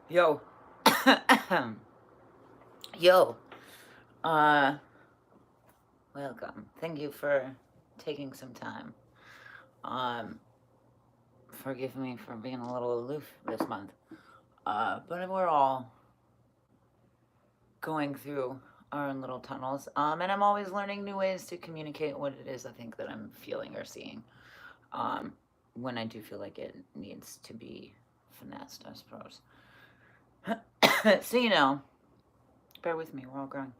Yo. Yo. Uh, Welcome. Thank you for taking some time. Um, Forgive me for being a little aloof this month. But we're all going through our own little tunnels. And I'm always learning new ways to communicate what it is I think that I'm feeling or seeing. Um, when I do feel like it needs to be finessed, I suppose. So, bear with me, we're all growing.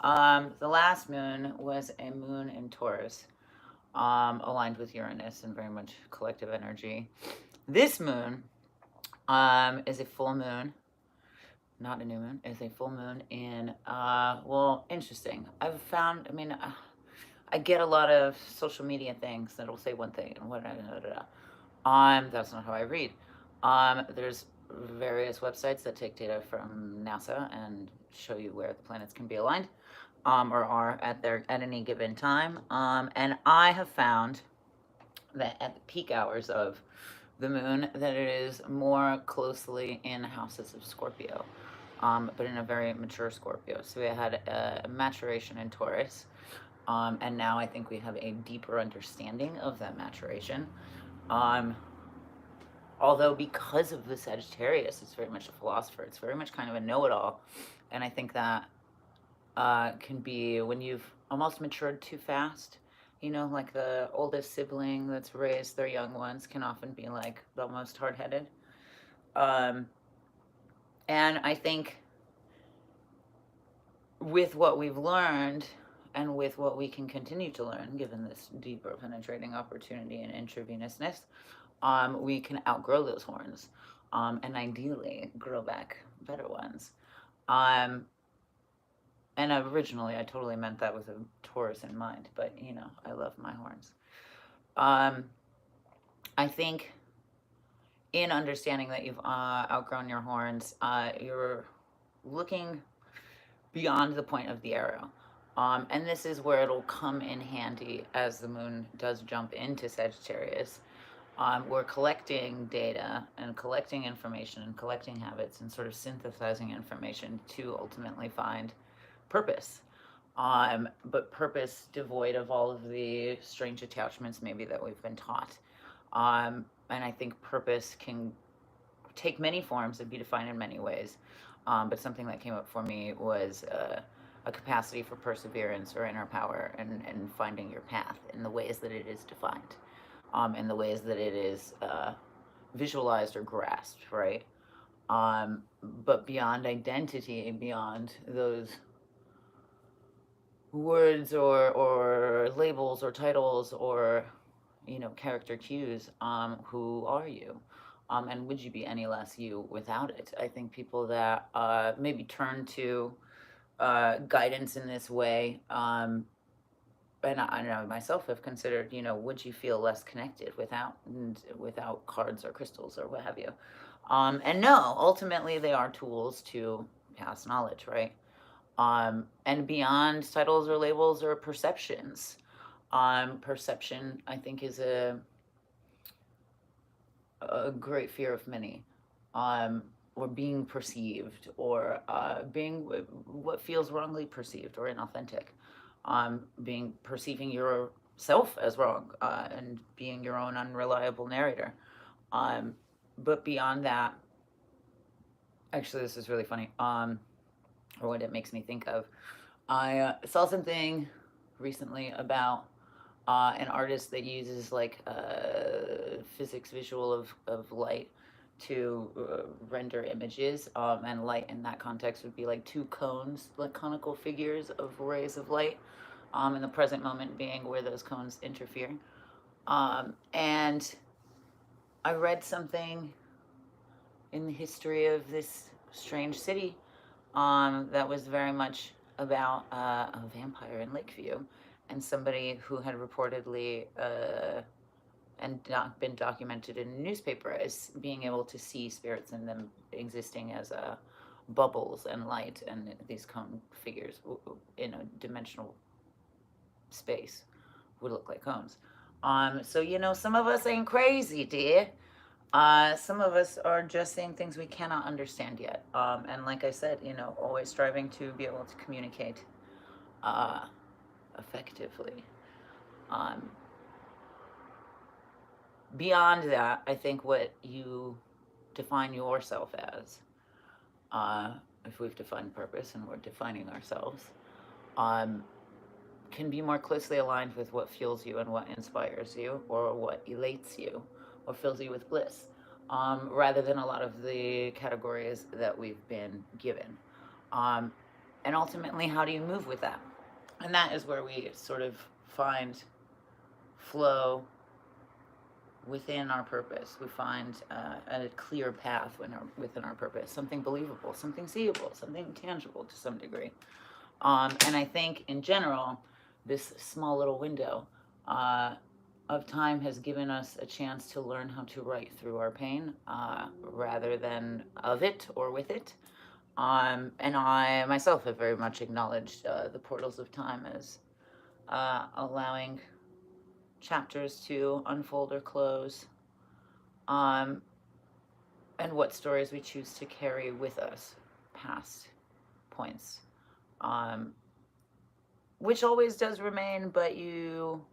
The last moon was a moon in Taurus, aligned with Uranus and very much collective energy. This moon is a full moon, not a new moon, is a full moon in, well, interesting. I've found, I get a lot of social media things that'll say one thing and what, that's not how I read. There's various websites that take data from NASA and show you where the planets can be aligned, or are at any given time. And I have found that at the peak hours of the moon, that it is more closely in houses of Scorpio, but in a very mature Scorpio. So we had a maturation in Taurus, and now I think we have a deeper understanding of that maturation. Um, Although because of the Sagittarius, it's very much a philosopher. It's very much kind of a know-it-all, and I think that can be when you've almost matured too fast. Like the oldest sibling that's raised their young ones can often be like the most hard-headed. Um, and I think with what we've learned and with what we can continue to learn, given this deeper penetrating opportunity and intravenousness, we can outgrow those horns, and ideally grow back better ones. Um, and originally, I totally meant that with a Taurus in mind, but I love my horns. Um, I think in understanding that you've outgrown your horns, you're looking beyond the point of the arrow. And this is where it'll come in handy as the moon does jump into Sagittarius. We're collecting data and collecting information and collecting habits and sort of synthesizing information to ultimately find purpose. But purpose devoid of all of the strange attachments maybe that we've been taught. And I think purpose can take many forms and be defined in many ways. But something that came up for me was a capacity for perseverance or inner power and finding your path in the ways that it is defined, in the ways that it is visualized or grasped, right? But beyond identity, beyond those words or labels or titles or character cues, who are you, and would you be any less you without it? I think people that maybe turn to guidance in this way, and I know myself have considered, would you feel less connected without cards or crystals or what have you? And no, ultimately they are tools to pass knowledge, right? And beyond titles or labels or perceptions. Perception, I think, is a great fear of many. Or being perceived, or being what feels wrongly perceived or inauthentic. Being perceiving yourself as wrong, and being your own unreliable narrator. But beyond that, actually, this is really funny. Or what it makes me think of. I saw something recently about an artist that uses like physics visual of light to render images, and light in that context would be like two cones, like conical figures of rays of light, in the present moment being where those cones interfere. And I read something in the history of this strange city, that was very much about a vampire in Lakeview, and somebody who had reportedly and been documented in a newspaper as being able to see spirits in them existing as bubbles and light and these cone figures in a dimensional space would look like cones. So some of us ain't crazy, dear. Some of us are just seeing things we cannot understand yet. And like I said, always striving to be able to communicate uh, effectively. Um, Beyond that, I think what you define yourself as, uh, if we've defined purpose and we're defining ourselves, um, can be more closely aligned with what fuels you and what inspires you or what elates you or fills you with bliss, rather than a lot of the categories that we've been given. Um, and ultimately, how do you move with that? And that is where we sort of find flow within our purpose. We find a clear path within our purpose, something believable, something seeable, something tangible to some degree. And I think in general, this small little window of time has given us a chance to learn how to write through our pain rather than of it or with it. And I myself have very much acknowledged the portals of time as allowing chapters to unfold or close, um, and what stories we choose to carry with us past points, um, which always does remain, but you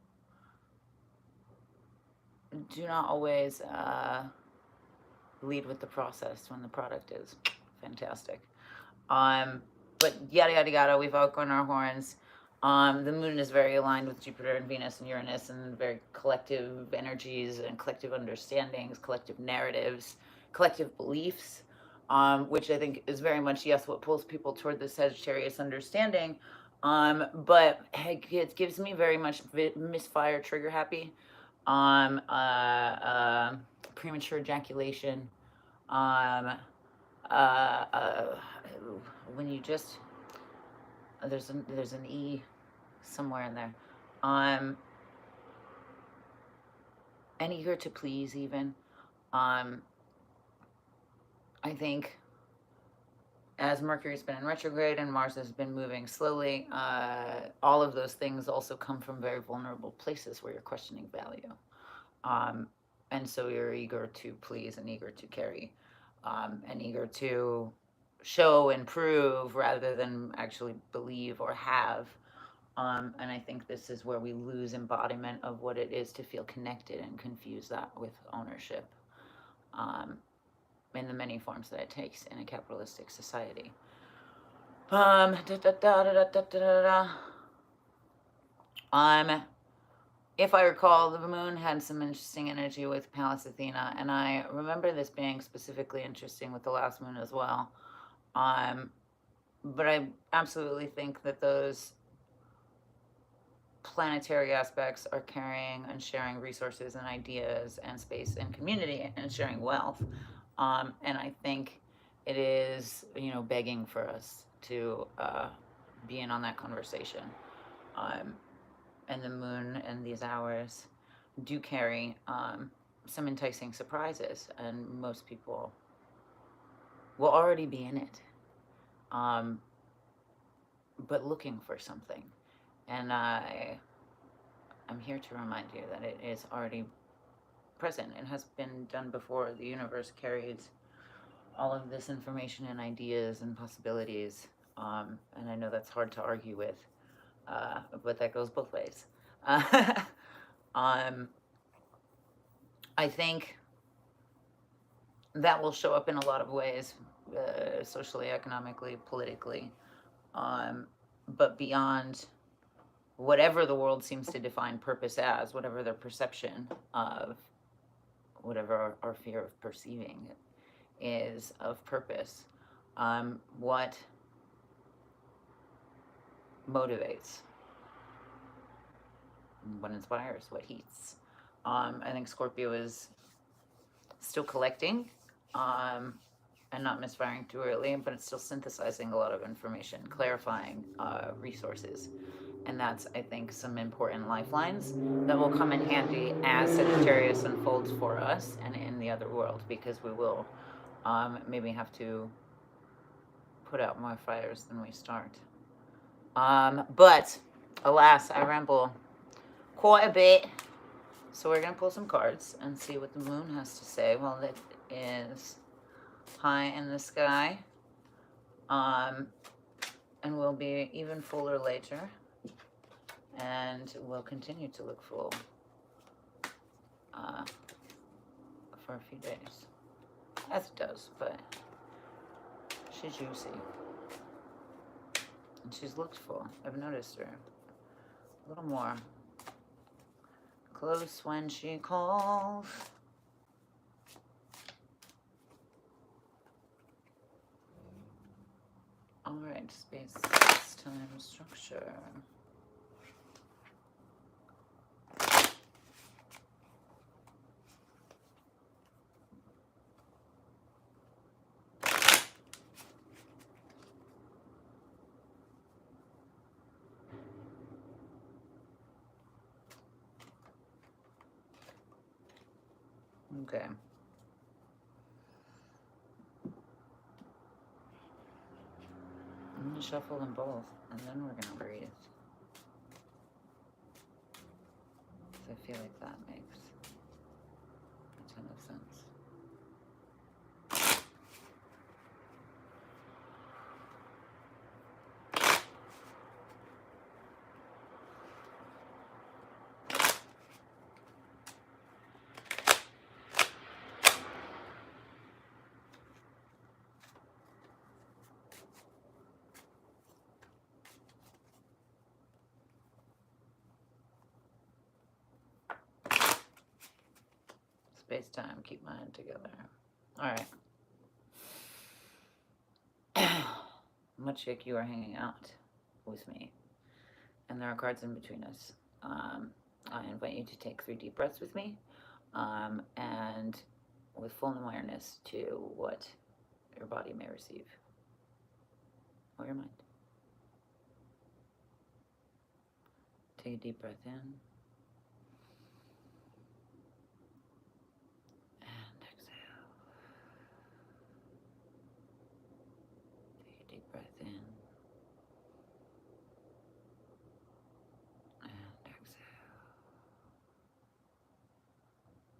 do not always lead with the process when the product is fantastic. Um, but yada yada yada, we've outgrown our horns. The moon is very aligned with Jupiter and Venus and Uranus, and very collective energies and collective understandings, collective narratives, collective beliefs, which I think is very much, yes, what pulls people toward the Sagittarius understanding. But it gives me very much misfire, trigger happy, um, uh, uh, premature ejaculation, um, uh, uh, when you just there's an E somewhere in there. Um, and eager to please even. Um, I think as Mercury's been in retrograde and Mars has been moving slowly, all of those things also come from very vulnerable places where you're questioning value. Um, and so you're eager to please and eager to carry, and eager to show and prove rather than actually believe or have. And I think this is where we lose embodiment of what it is to feel connected and confuse that with ownership, um, in the many forms that it takes in a capitalistic society. Da, da, da, da, da, da, da, da. If I recall, the moon had some interesting energy with Pallas Athena, and I remember this being specifically interesting with the last moon as well. But I absolutely think that those planetary aspects are carrying and sharing resources and ideas and space and community and sharing wealth. And I think it is, begging for us to be in on that conversation. Um, and the moon and these hours do carry some enticing surprises, and most people will already be in it, um, but looking for something. And I'm here to remind you that it is already present. It has been done before. The universe carries all of this information and ideas and possibilities. And I know that's hard to argue with, but that goes both ways. um, I think that will show up in a lot of ways, socially, economically, politically. But beyond whatever the world seems to define purpose as, whatever their perception of, whatever our fear of perceiving it is of purpose, what motivates, what inspires, what heats. I think Scorpio is still collecting, and not misfiring too early, but it's still synthesizing a lot of information, clarifying resources. And that's, I think, some important lifelines that will come in handy as Sagittarius unfolds for us and in the other world, because we will maybe have to put out more fires than we start. But alas, I ramble quite a bit. So we're going to pull some cards and see what the moon has to say while it is high in the sky. And we'll be even fuller later. And we'll continue to look full for a few days. As it does, but she's juicy. And she's looked full. I've noticed her a little more close when she calls. Alright, space, time, structure. Okay. I'm going to shuffle them both, and then we're going to breathe. I feel like that makes a ton of sense. Space-time, keep my head together. Alright. Much like you are hanging out with me. And there are cards in between us. I invite you to take 3 deep breaths with me. And with full awareness to what your body may receive. Or your mind. Take a deep breath in. In and exhale.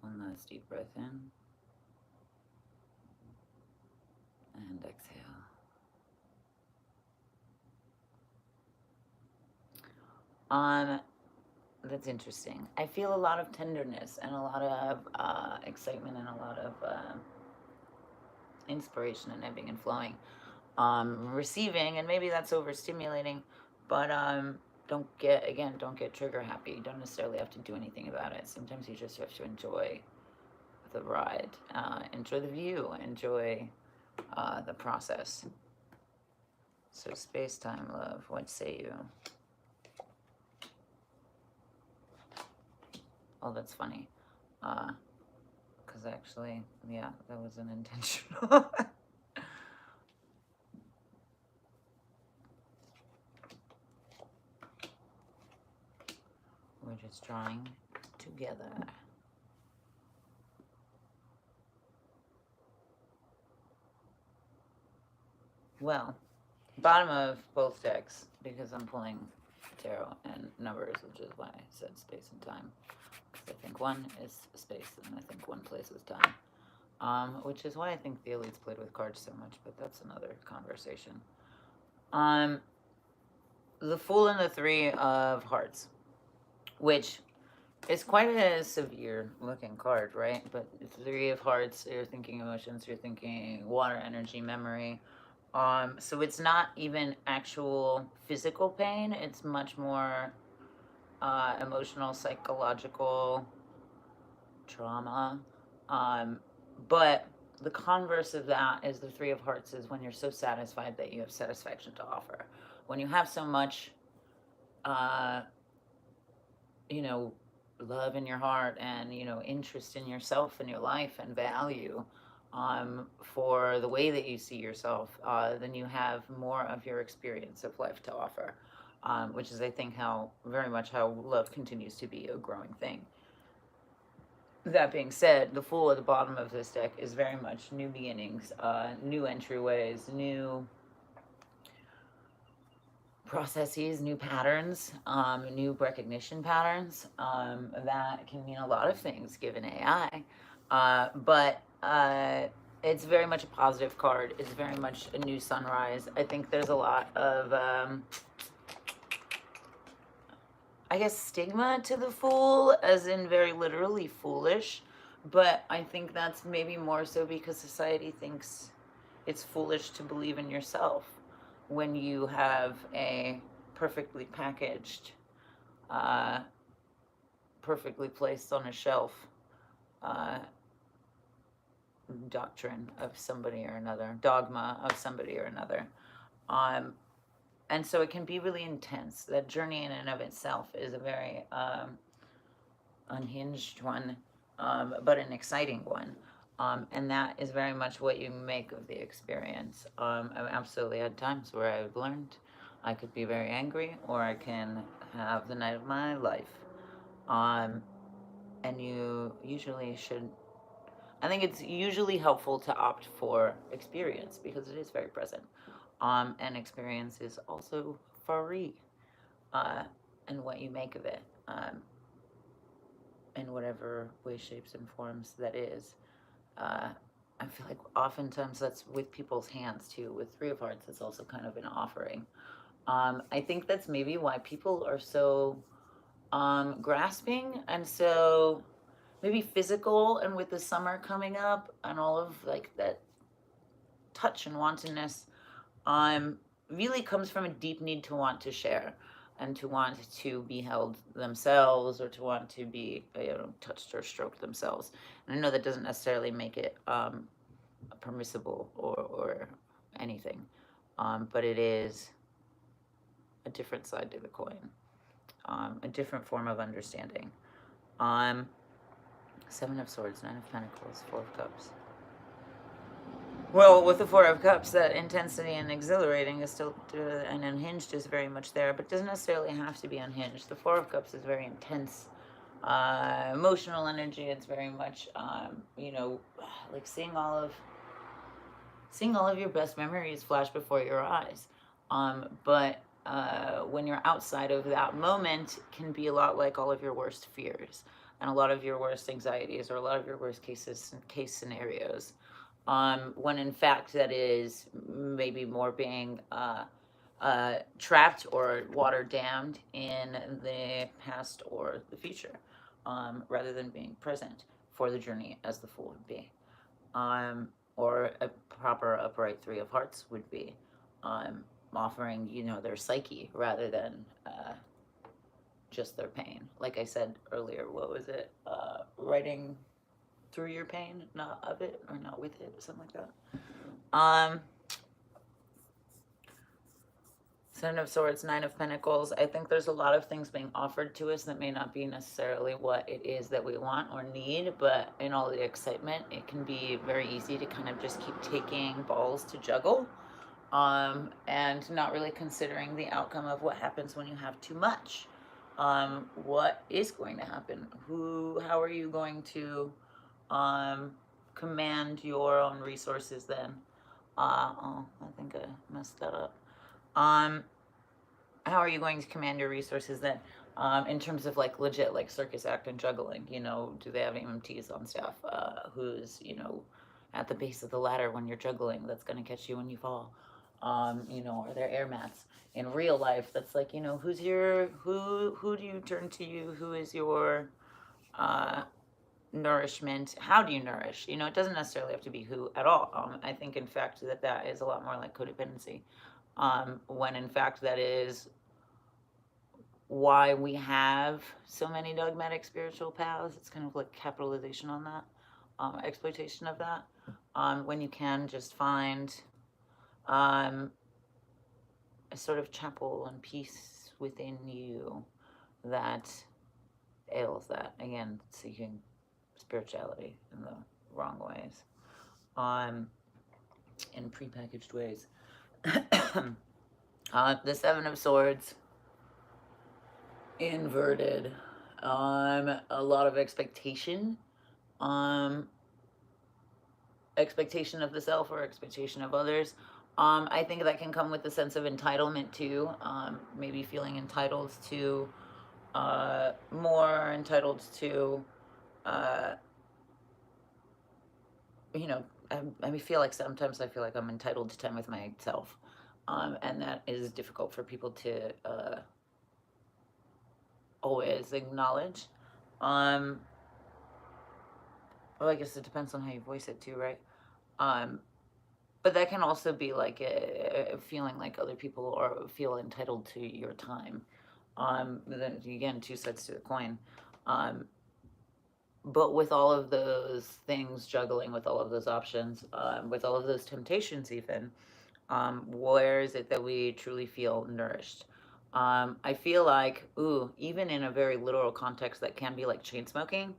One last deep breath in and exhale. That's interesting. I feel a lot of tenderness and a lot of excitement and a lot of inspiration and ebbing and flowing. Receiving, and maybe that's overstimulating, but don't get trigger happy. You don't necessarily have to do anything about it. Sometimes you just have to enjoy the ride, enjoy the view, enjoy the process. So space-time, love, what say you? Oh, that's funny. Because actually, yeah, that was unintentional. We're just drawing together. Well, bottom of both decks, because I'm pulling tarot and numbers, which is why I said space and time. Because I think one is space, and I think one place is time. Which is why I think the elites played with cards so much, but that's another conversation. The Fool and the 3 of Hearts, which is quite a severe looking card, right? But 3 of Hearts, you're thinking emotions, you're thinking water, energy, memory. So it's not even actual physical pain. It's much more emotional, psychological trauma. But the converse of that is the 3 of Hearts is when you're so satisfied that you have satisfaction to offer. When you have so much, love in your heart and, interest in yourself and your life and value for the way that you see yourself, then you have more of your experience of life to offer, which is, I think, very much how love continues to be a growing thing. That being said, the Fool at the bottom of this deck is very much new beginnings, new entryways, new processes, new patterns, new recognition patterns. That can mean a lot of things given AI. But it's very much a positive card. It's very much a new sunrise. I think there's a lot of, I guess, stigma to the Fool, as in very literally foolish. But I think that's maybe more so because society thinks it's foolish to believe in yourself when you have a perfectly packaged, uh, perfectly placed on a shelf uh, doctrine of somebody or another, dogma of somebody or another. Um, and so it can be really intense. That journey in and of itself is a very unhinged one, but an exciting one. And that is very much what you make of the experience. I've absolutely had times where I've learned I could be very angry, or I can have the night of my life. And you usually should, I think it's usually helpful to opt for experience because it is very present. And experience is also free, uh, and what you make of it, in whatever way, shapes, and forms that is. I feel like oftentimes that's with people's hands too. With Three of Hearts, it's also kind of an offering. I think that's maybe why people are so grasping and so maybe physical. And with the summer coming up and all of like that touch and wantonness, really comes from a deep need to want to share and to want to be held themselves, or to want to be, touched or stroked themselves. And I know that doesn't necessarily make it permissible or anything, but it is a different side to the coin, a different form of understanding. Seven of Swords, Nine of Pentacles, Four of Cups. Well, with the Four of Cups, that intensity and exhilarating is still, and unhinged is very much there, but doesn't necessarily have to be unhinged. The Four of Cups is very intense, emotional energy. It's very much, like seeing all of your best memories flash before your eyes. But when you're outside of that moment, can be a lot like all of your worst fears and a lot of your worst anxieties, or a lot of your worst case scenarios. When in fact that is maybe more being trapped or water dammed in the past or the future, rather than being present for the journey as the Fool would be, or a proper upright Three of Hearts would be, offering their psyche rather than just their pain. Like I said earlier, what was it? Writing through your pain, not of it, or not with it, something like that. Seven of Swords, Nine of Pentacles. I think there's a lot of things being offered to us that may not be necessarily what it is that we want or need, but in all the excitement, it can be very easy to kind of just keep taking balls to juggle, and not really considering the outcome of what happens when you have too much. What is going to happen? How are you going to command your own resources then? I think I messed that up. How are you going to command your resources then? In terms of like legit, like circus act and juggling, do they have EMTs on staff? Who's, at the base of the ladder when you're juggling, that's going to catch you when you fall? Are there air mats? In real life, that's like, who do you turn to you? Who is your, nourishment? How do you nourish? It doesn't necessarily have to be who at all. I think in fact that is a lot more like codependency, when in fact that is why we have so many dogmatic spiritual paths. It's kind of like capitalization on that, exploitation of that, when you can just find a sort of chapel and peace within you that ails that. Again, seeking spirituality in the wrong ways, in prepackaged ways. The Seven of Swords, inverted, a lot of expectation, expectation of the self or expectation of others, I think that can come with a sense of entitlement too. Maybe feeling entitled to more, entitled to, uh, you know, I feel like sometimes I feel like I'm entitled to time with myself. And that is difficult for people to always acknowledge. Um, well, I guess it depends on how you voice it too, right? Um, but that can also be like a feeling like other people are feel entitled to your time. Then again, two sides to the coin. Um, but with all of those things juggling, with all of those options, with all of those temptations, even, where is it that we truly feel nourished? I feel like, ooh, even in a very literal context, that can be like chain smoking,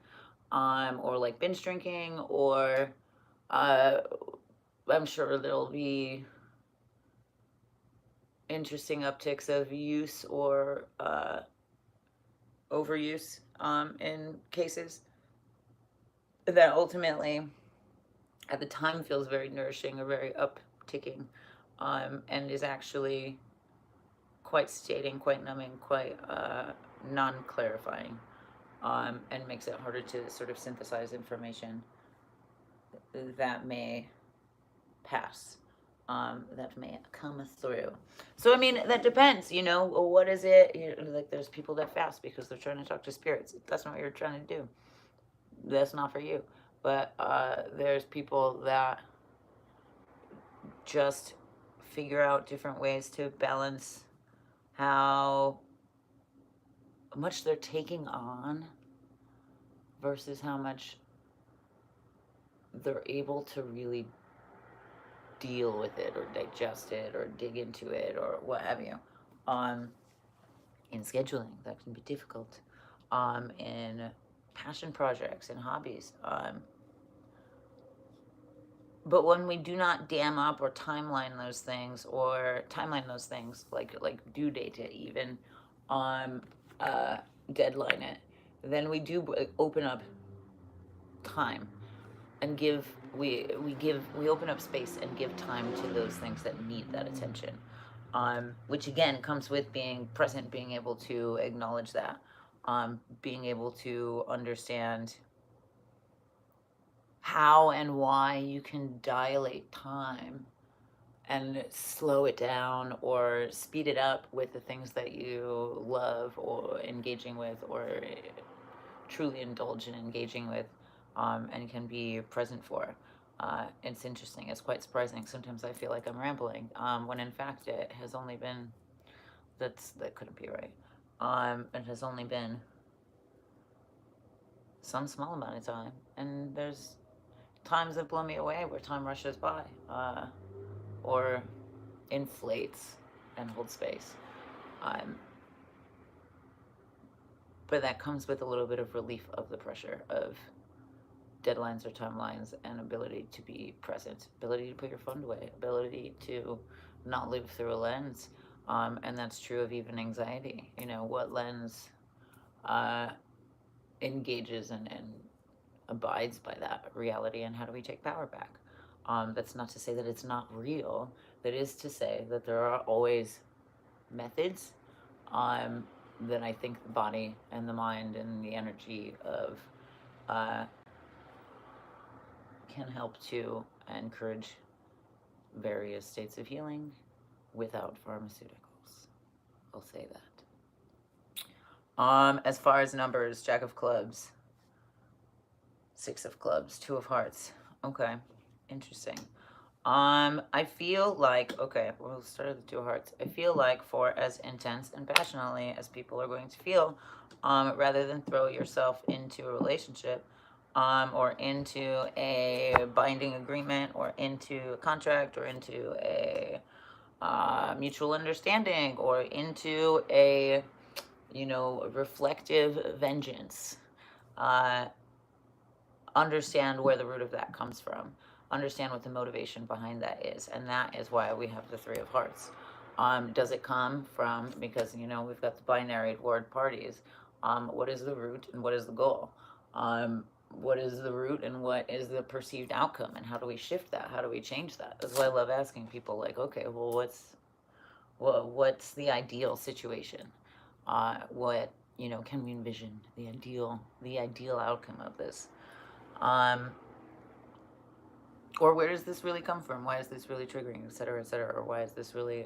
or like binge drinking, or uh, I'm sure there'll be interesting upticks of use or overuse in cases that ultimately at the time feels very nourishing or very upticking, and is actually quite stating, quite numbing, quite non-clarifying, and makes it harder to sort of synthesize information that may pass, that may come through. So I mean, that depends. You know, what is it? You know, like there's people that fast because they're trying to talk to spirits. That's not what you're trying to do. That's not for you. But there's people that just figure out different ways to balance how much they're taking on versus how much they're able to really deal with it or digest it or dig into it or what have you. Um, in scheduling, that can be difficult. In passion projects and hobbies. But when we do not dam up or timeline those things like due date it even, um, uh, deadline it, then we do open up time and we open up space and give time to those things that need that attention, which again comes with being present, being able to acknowledge that, being able to understand how and why you can dilate time and slow it down or speed it up with the things that you love or engaging with or truly indulge in engaging with, and can be present for. It's interesting. It's quite surprising. Sometimes I feel like I'm rambling, when in fact it has only been that couldn't be right. It has only been some small amount of time, and there's times that blow me away where time rushes by, or inflates and holds space. Um, but that comes with a little bit of relief of the pressure of deadlines or timelines and ability to be present, ability to put your phone away, ability to not live through a lens. And that's true of even anxiety. You know, what lens uh, engages and abides by that reality, and how do we take power back? That's not to say that it's not real. That is to say that there are always methods, that I think the body and the mind and the energy of uh, can help to encourage various states of healing without pharmaceuticals. I'll say that. As far as numbers, Jack of Clubs, Six of Clubs, Two of Hearts. Okay, interesting. I feel like, okay, we'll start with the Two of Hearts. I feel like for as intense and passionately as people are going to feel, rather than throw yourself into a relationship, or into a binding agreement, or into a contract, or into a mutual understanding, or into a, reflective vengeance. Uh, Understand where the root of that comes from. Understand what the motivation behind that is. And that is why we have the Three of Hearts. Does it come from, because, we've got the binary word parties. What is the root and what is the goal? what is the root and what is the perceived outcome, and how do we shift that? How do we change that? That's why I love asking people, like, okay, well, what's the ideal situation? What, can we envision the ideal outcome of this? Or where does this really come from? Why is this really triggering, et cetera, or why is this really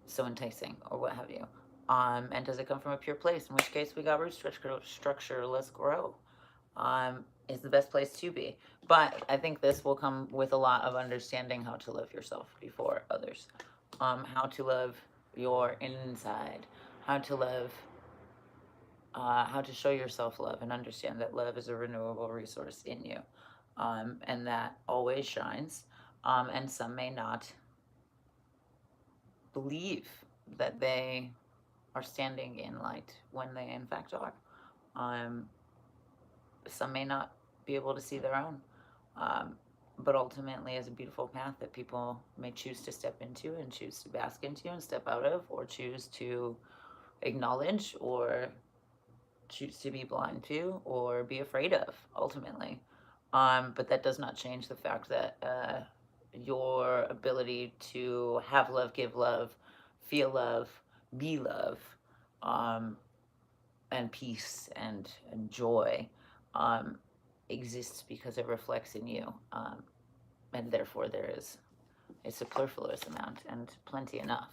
so enticing, or what have you? And does it come from a pure place? In which case, we got root structure. Let's grow. Is the best place to be. But I think this will come with a lot of understanding how to love yourself before others. How to love your inside. How to love. How to show yourself love and understand that love is a renewable resource in you. And that always shines. And some may not believe that they are standing in light when they in fact are. Some may not be able to see their own, but ultimately is a beautiful path that people may choose to step into and choose to bask into and step out of, or choose to acknowledge, or choose to be blind to, or be afraid of, ultimately. But that does not change the fact that your ability to have love, give love, feel love, be love, and peace and joy exists because it reflects in you. And therefore there is a superfluous amount and plenty enough.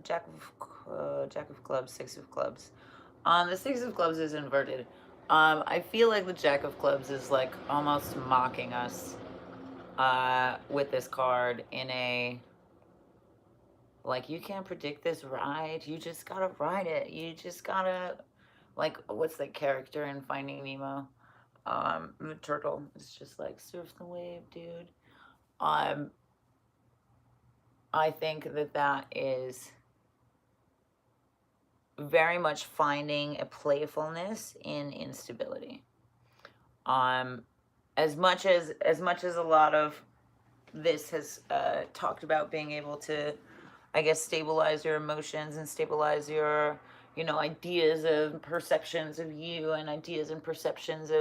Jack of clubs, six of clubs. The six of clubs is inverted. I feel like the Jack of clubs is like almost mocking us with this card in a, like, you can't predict this ride. You just gotta ride it. You just gotta, like, what's that character in Finding Nemo? The turtle. It's just like, surf the wave, dude. I think that is very much finding a playfulness in instability. As much as a lot of this has talked about being able to, I guess, stabilize your emotions and stabilize your, ideas of perceptions of you, and ideas and perceptions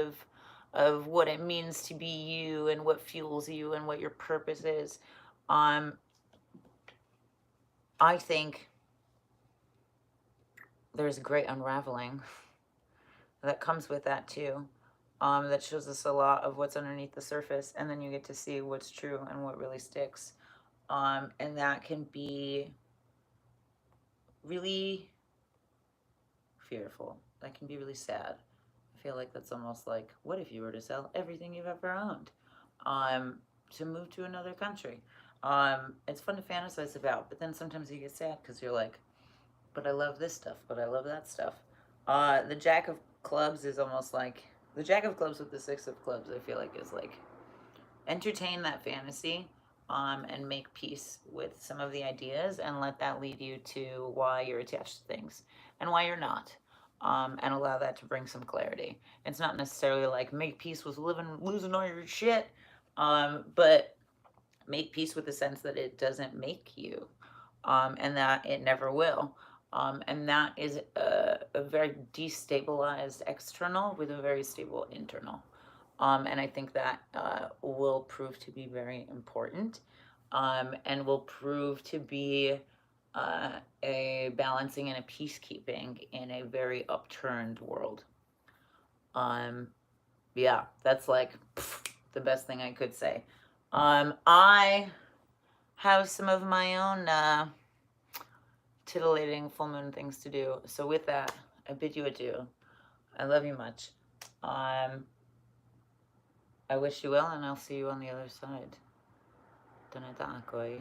of what it means to be you, and what fuels you, and what your purpose is. I think there's a great unraveling that comes with that too. That shows us a lot of what's underneath the surface, and then you get to see what's true and what really sticks. And that can be really fearful. That can be really sad. I feel like that's almost like, what if you were to sell everything you've ever owned to move to another country? It's fun to fantasize about, but then sometimes you get sad because you're like, but I love this stuff, but I love that stuff. The Jack of clubs is almost like, the Jack of clubs with the six of clubs, I feel like, is like, entertain that fantasy and make peace with some of the ideas, and let that lead you to why you're attached to things and why you're not. And allow that to bring some clarity. It's not necessarily like make peace with losing all your shit, but make peace with the sense that it doesn't make you, and that it never will. And that is a very destabilized external with a very stable internal. And I think that will prove to be very important, and will prove to be a balancing and a peacekeeping in a very upturned world. Yeah, that's like the best thing I could say. I have some of my own titillating full moon things to do. So with that, I bid you adieu. I love you much. I wish you well, and I'll see you on the other side. Taneta akoi.